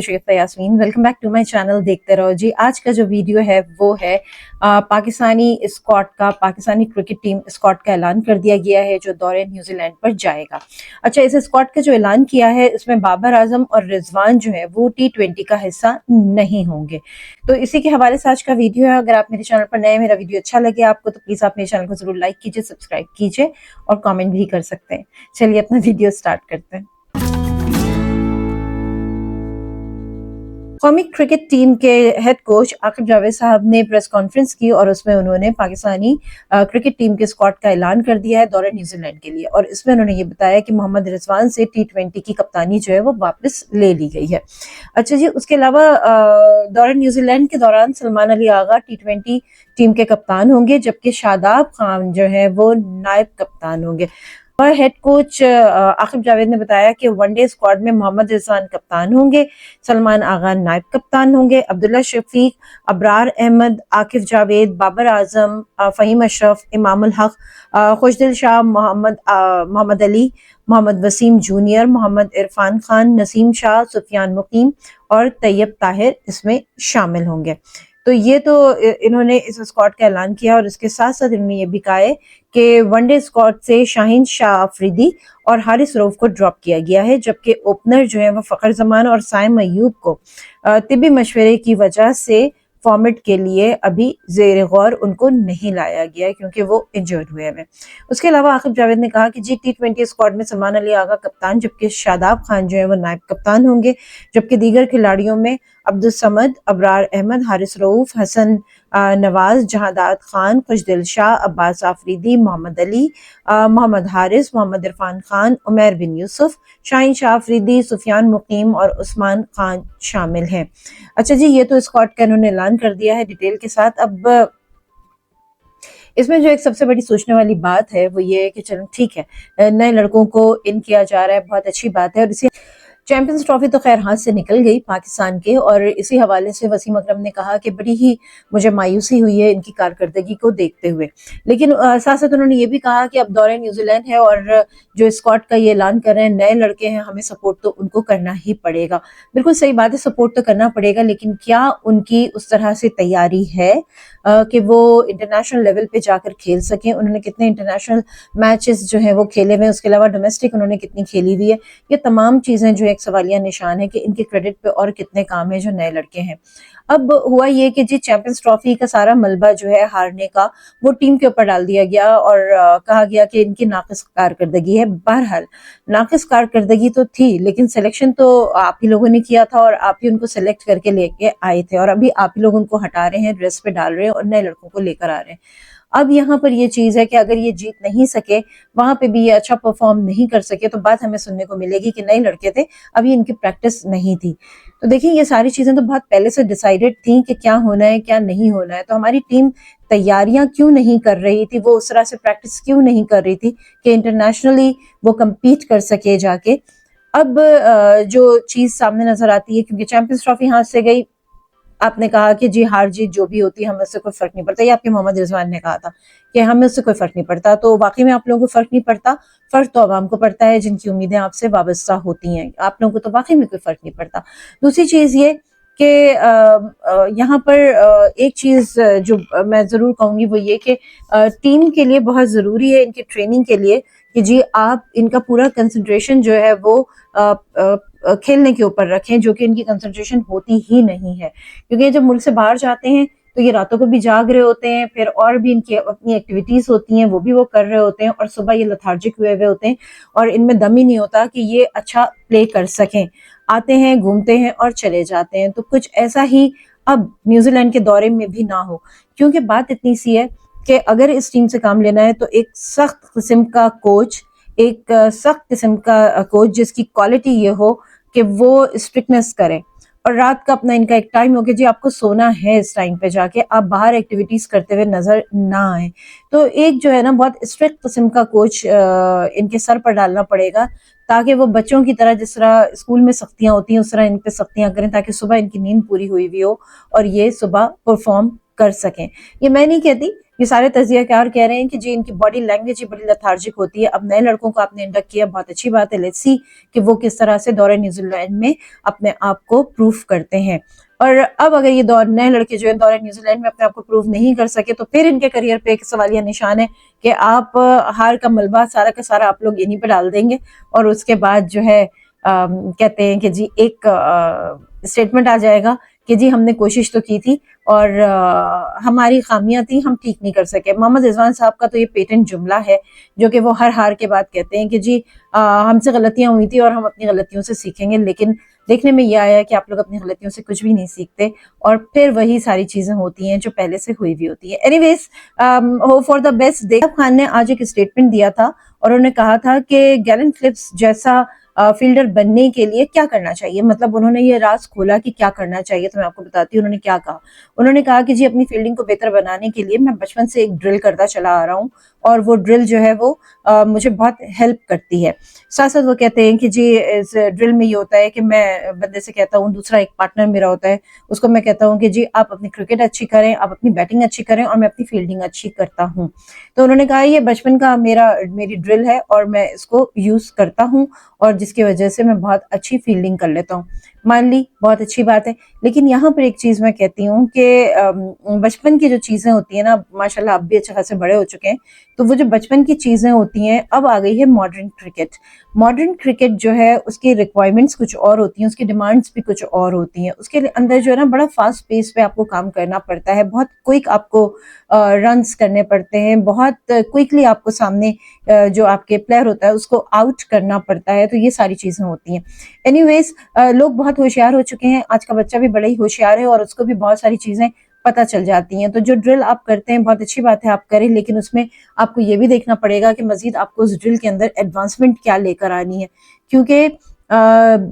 Sheikh Yasmeen, welcome back to my channel. देखते रहो जी। आज का जो वीडियो है वो है पाकिस्तानी क्रिकेट टीम स्क्वाड का ऐलान कर दिया गया है जो दौरे न्यूजीलैंड पर जाएगा। अच्छा, इस स्क्वाड का जो ऐलान किया है इसमें बाबर आजम और रिजवान जो है वो T20 का हिस्सा नहीं होंगे। तो इसी के हवाले से आज का वीडियो है। अगर आप मेरे चैनल पर नए, मेरा वीडियो अच्छा लगे आपको तो प्लीज आप मेरे चैनल को जरूर लाइक कीजिए, सब्सक्राइब कीजिए और कॉमेंट भी कर सकते हैं। चलिए अपना वीडियो स्टार्ट करते हैं। कौमी क्रिकेट टीम के हेड कोच आकिब जावेद साहब ने प्रेस कॉन्फ्रेंस की और उसमें उन्होंने पाकिस्तानी क्रिकेट टीम के स्क्वाड का ऐलान कर दिया है दौरे न्यूजीलैंड के लिए। और इसमें उन्होंने ये बताया कि मोहम्मद रिजवान से T20 की कप्तानी जो है वो वापस ले ली गई है। अच्छा जी, उसके अलावा दौरे न्यूजीलैंड के दौरान सलमान अली आगा T20 टीम के कप्तान होंगे, जबकि शादाब खान जो है वो नायब कप्तान होंगे। और हेड कोच आकिब जावेद ने बताया कि वनडे स्क्वाड में मोहम्मद रिजवान कप्तान होंगे, सलमान आगा नायब कप्तान होंगे, अब्दुल्ला शफीक, अबरार अहमद, आकिब जावेद, बाबर आजम, फहीम अशरफ, इमामुल हक, खुशदिल शाह, मोहम्मद अली, मोहम्मद वसीम जूनियर, मोहम्मद इरफान खान, नसीम शाह, सुफियान मुकीम और तैयब ताहिर इसमें शामिल होंगे। तो ये तो इन्होंने इस स्क्वाड का ऐलान किया और इसके साथ साथ इन्होंने ये भी कहा है कि वनडे स्क्वाड से शाहीन शाह अफरीदी और हारिस रऊफ को ड्रॉप किया गया है, जबकि ओपनर जो है वो फखर जमान और साइम अयूब को तिब्बी मशवरे की वजह से फॉर्मेट के लिए अभी जेर गौर उनको नहीं लाया गया है क्योंकि वो इंजर्ड हुए हैं। उसके अलावा आकिब जावेद ने कहा कि T20 स्क्वाड में सलमान अली आगा कप्तान, जबकि शादाब खान जो है वो नायब कप्तान होंगे, जबकि दीगर खिलाड़ियों में अब्दुल समद, अबरार अहमद, हारिस रऊफ, हसन नवाज, जहादात खान, खुशदिल शाह, अब्बास आफरीदी, मोहम्मद अली, मोहम्मद हारिस, मोहम्मद इरफान खान, उमैर बिन यूसुफ, शाहीन शाह अफरीदी, सुफियान मुकीम और उस्मान खान शामिल हैं। अच्छा जी, ये तो स्क्वाड का इन्होंने ऐलान कर दिया है डिटेल के साथ। अब इसमें जो एक सबसे बड़ी सोचने वाली बात है वो ये है कि चलो ठीक है, नए लड़कों को इन किया जा रहा है, बहुत अच्छी बात है। और इसी चैंपियंस ट्रॉफी तो खैर हाथ से निकल गई पाकिस्तान के, और इसी हवाले से वसीम अकरम ने कहा कि बड़ी ही मुझे मायूसी हुई है इनकी कारकर्दगी को देखते हुए। लेकिन साथ साथ उन्होंने ये भी कहा कि अब दौरे न्यूजीलैंड है और जो स्क्वाड का ये ऐलान कर रहे हैं, नए लड़के हैं, हमें सपोर्ट तो उनको करना ही पड़ेगा। बिल्कुल सही बात है, सपोर्ट तो करना पड़ेगा, लेकिन क्या उनकी उस तरह से तैयारी है कि वो इंटरनेशनल लेवल पे जाकर खेल सकें? उन्होंने कितने इंटरनेशनल मैचेस जो है वो खेले हुए, उसके अलावा डोमेस्टिक उन्होंने कितनी खेली हुई है? ये तमाम चीजें जो एक सवालिया निशान है कि इनके क्रेडिट पे और कितने काम है जो नए लड़के हैं। अब हुआ ये कि जी चैंपियंस ट्रॉफी का सारा मलबा जो है हारने का वो टीम के ऊपर डाल दिया गया और कहा गया कि इनकी नाकिस कारकर्दगी है। बहरहाल नाकिस कारकर्दगी तो थी, लेकिन सिलेक्शन तो आप ही लोगों ने किया था और आप ही उनको सिलेक्ट करके लेके आए थे, और अभी आप ही लोग उनको हटा रहे हैं, ड्रेस पे डाल रहे हैं और नए लड़कों को लेकर आ रहे हैं। अब यहाँ पर ये चीज है कि अगर ये जीत नहीं सके, वहां पे भी ये अच्छा परफॉर्म नहीं कर सके, तो बात हमें सुनने को मिलेगी कि नए लड़के थे, अभी इनकी प्रैक्टिस नहीं थी। तो देखिए, ये सारी चीजें तो बहुत पहले से डिसाइडेड थी कि क्या होना है क्या नहीं होना है। तो हमारी टीम तैयारियां क्यों नहीं कर रही थी, वो उस तरह से प्रैक्टिस क्यों नहीं कर रही थी कि इंटरनेशनली वो कम्पीट कर सके जाके। अब जो चीज सामने नजर आती है, क्योंकि चैंपियंस ट्रॉफी हाथ से गई, आपने कहा कि जी हार जीत जो भी होती है हमें उससे कोई फर्क नहीं पड़ता, ये आपके मोहम्मद रिजवान ने कहा था कि हमें उससे कोई फर्क नहीं पड़ता। तो वाकई में आप लोगों को फर्क नहीं पड़ता, फर्क तो आवाम को पड़ता है जिनकी उम्मीदें आपसे वाबस्ता होती हैं। आप लोगों को तो वाकई में कोई फर्क नहीं पड़ता। दूसरी चीज ये कि यहाँ पर एक चीज जो मैं जरूर कहूंगी वो ये कि टीम के लिए बहुत जरूरी है, इनकी ट्रेनिंग के लिए, कि जी आप इनका पूरा कंसंट्रेशन जो है वो खेलने के ऊपर रखें, जो कि इनकी कंसंट्रेशन होती ही नहीं है। क्योंकि जब मुल्क से बाहर जाते हैं तो ये रातों को भी जाग रहे होते हैं, फिर और भी इनकी अपनी एक्टिविटीज होती हैं वो भी वो कर रहे होते हैं, और सुबह ये लथार्जिक हुए हुए होते हैं और इनमें दम ही नहीं होता कि ये अच्छा प्ले कर सकें। आते हैं, घूमते हैं और चले जाते हैं। तो कुछ ऐसा ही अब न्यूजीलैंड के दौरे में भी ना हो, क्योंकि बात इतनी सी है कि अगर इस टीम से काम लेना है तो एक सख्त किस्म का कोच, एक सख्त किस्म का कोच जिसकी क्वालिटी ये हो कि वो स्ट्रिक्टनेस करे, और रात का अपना इनका एक टाइम हो कि जी आपको सोना है इस टाइम पे जाके, आप बाहर एक्टिविटीज करते हुए नजर ना आए। तो एक जो है ना बहुत स्ट्रिक्ट किस्म का कोच इनके सर पर डालना पड़ेगा, ताकि वो बच्चों की तरह, जिस तरह स्कूल में सख्तियां होती हैं उस तरह इन पे सख्तियां करें, ताकि सुबह इनकी नींद पूरी हुई हुई हो और ये सुबह परफॉर्म कर सकें। ये मैं नहीं कहती یہ سارے تجزیہ کار کہہ رہے ہیں کہ جی ان کی باڈی لینگویج بڑی lethargic ہوتی ہے. اب نئے لڑکوں کو آپ نے انڈکٹ کیا، بہت اچھی بات ہے. لیٹس سی کہ وہ کس طرح سے دورہ نیوزی لینڈ میں اپنے آپ کو پروف کرتے ہیں. اور اب اگر یہ نئے لڑکے جو ہے دورہ نیوزی لینڈ میں اپنے آپ کو پروف نہیں کر سکے تو پھر ان کے کریئر پہ ایک سوالیہ نشان ہے کہ آپ ہار کا ملبہ سارا کا سارا آپ لوگ انہیں پہ ڈال دیں گے، اور اس کے بعد جو ہے کہتے ہیں کہ جی ایک اسٹیٹمنٹ آ جائے گا کہ جی ہم نے کوشش تو کی تھی اور ہماری خامیاں تھیں، ہم ٹھیک نہیں کر سکے. محمد رضوان صاحب کا تو یہ پیٹنٹ جملہ ہے جو کہ وہ ہر ہار کے بعد کہتے ہیں کہ جی ہم سے غلطیاں ہوئی تھی اور ہم اپنی غلطیوں سے سیکھیں گے. لیکن دیکھنے میں یہ آیا کہ آپ لوگ اپنی غلطیوں سے کچھ بھی نہیں سیکھتے اور پھر وہی ساری چیزیں ہوتی ہیں جو پہلے سے ہوئی بھی ہوتی ہیں. Anyways hope for the best. Deb Khan نے آج ایک اسٹیٹمنٹ دیا تھا اور انہوں نے کہا تھا کہ گیلن فلپس جیسا فیلڈر بننے کے لیے کیا کرنا چاہیے. مطلب انہوں نے یہ راز کھولا کہ کیا کرنا چاہیے، تو میں آپ کو بتاتی ہوں انہوں نے کیا کہا. انہوں نے کہا کہ جی اپنی فیلڈنگ کو بہتر بنانے کے لیے میں بچپن سے ایک ڈرل کرتا چلا آ رہا ہوں اور وہ ڈرل جو ہے وہ مجھے بہت ہیلپ کرتی ہے. ساتھ ساتھ وہ کہتے ہیں کہ جی اس ڈرل میں یہ ہوتا ہے کہ میں بندے سے کہتا ہوں، دوسرا ایک پارٹنر میرا ہوتا ہے، اس کو میں کہتا ہوں کہ جی آپ اپنی کرکٹ اچھی کریں، آپ اپنی بیٹنگ اچھی کریں اور میں اپنی فیلڈنگ اچھی کرتا ہوں. تو انہوں نے کہا یہ بچپن کا میری ڈرل ہے اور میں اس کو یوز کرتا ہوں اور جس کی وجہ سے میں بہت اچھی فیلڈنگ کر لیتا ہوں. مان لی بہت اچھی بات ہے. لیکن یہاں پر ایک چیز میں کہتی ہوں کہ بچپن کی جو چیزیں ہوتی ہیں نا، ماشاءاللہ اب بھی اچھے خاصے بڑے ہو چکے ہیں، تو وہ جو بچپن کی چیزیں ہوتی ہیں اب آ گئی ہے ماڈرن کرکٹ. ماڈرن کرکٹ جو ہے اس کی ریکوائرمنٹس کچھ اور ہوتی ہیں، اس کی ڈیمانڈس بھی کچھ اور ہوتی ہیں. اس کے اندر جو ہے نا بڑا فاسٹ پیس پہ آپ کو کام کرنا پڑتا ہے، بہت کوئک آپ کو رنز کرنے پڑتے ہیں، بہت کوئکلی آپ کو سامنے جو آپ کے پلیئر ہوتا ہے اس کو آؤٹ کرنا پڑتا ہے. تو یہ ساری چیزیں ہوتی ہیں. اینی ویز لوگ بہت ہوشیار ہو چکے ہیں، آج کا بچہ بھی بڑا ہی ہوشیار ہے اور اس کو بھی بہت ساری چیزیں پتہ چل جاتی ہیں. تو جو ڈرل آپ کرتے ہیں بہت اچھی بات ہے آپ کریں، لیکن اس میں آپ کو یہ بھی دیکھنا پڑے گا کہ مزید آپ کو اس ڈرل کے اندر ایڈوانسمنٹ کیا لے کر آنی ہے. کیونکہ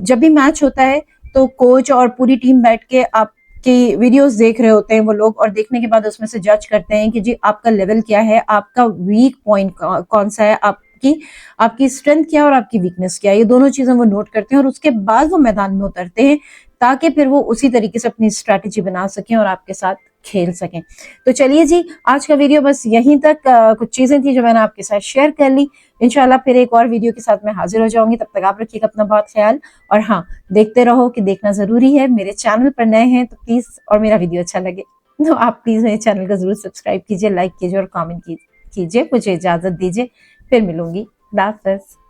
جب بھی میچ ہوتا ہے تو کوچ اور پوری ٹیم بیٹھ کے آپ کی ویڈیوز دیکھ رہے ہوتے ہیں وہ لوگ، اور دیکھنے کے بعد اس میں سے جج کرتے ہیں کہ جی آپ کا لیول کیا ہے، آپ کا ویک پوائنٹ کون سا ہے، آپ کی اسٹرینتھ کیا اور آپ کی ویکنس کیا. یہ دونوں چیزیں وہ نوٹ کرتے ہیں اور اس کے بعد وہ میدان میں اترتے ہیں تاکہ پھر وہ اسی طریقے سے اپنی اسٹریٹجی بنا سکیں اور آپ کے ساتھ کھیل سکیں. تو چلیے جی آج کا ویڈیو بس یہیں تک. کچھ چیزیں تھیں جو میں نے آپ کے ساتھ شیئر کر لی. انشاءاللہ پھر ایک اور ویڈیو کے ساتھ میں حاضر ہو جاؤں گی. تب تک آپ رکھیے گا اپنا بہت خیال، اور ہاں دیکھتے رہو کہ دیکھنا ضروری ہے. میرے چینل پر نئے ہیں تو پلیز، اور میرا ویڈیو اچھا لگے تو آپ پلیز میرے چینل کو ضرور سبسکرائب کیجیے، لائک کیجیے اور کامنٹ کیجیے. مجھے اجازت دیجیے، پھر ملوں گی. اللہ حافظ.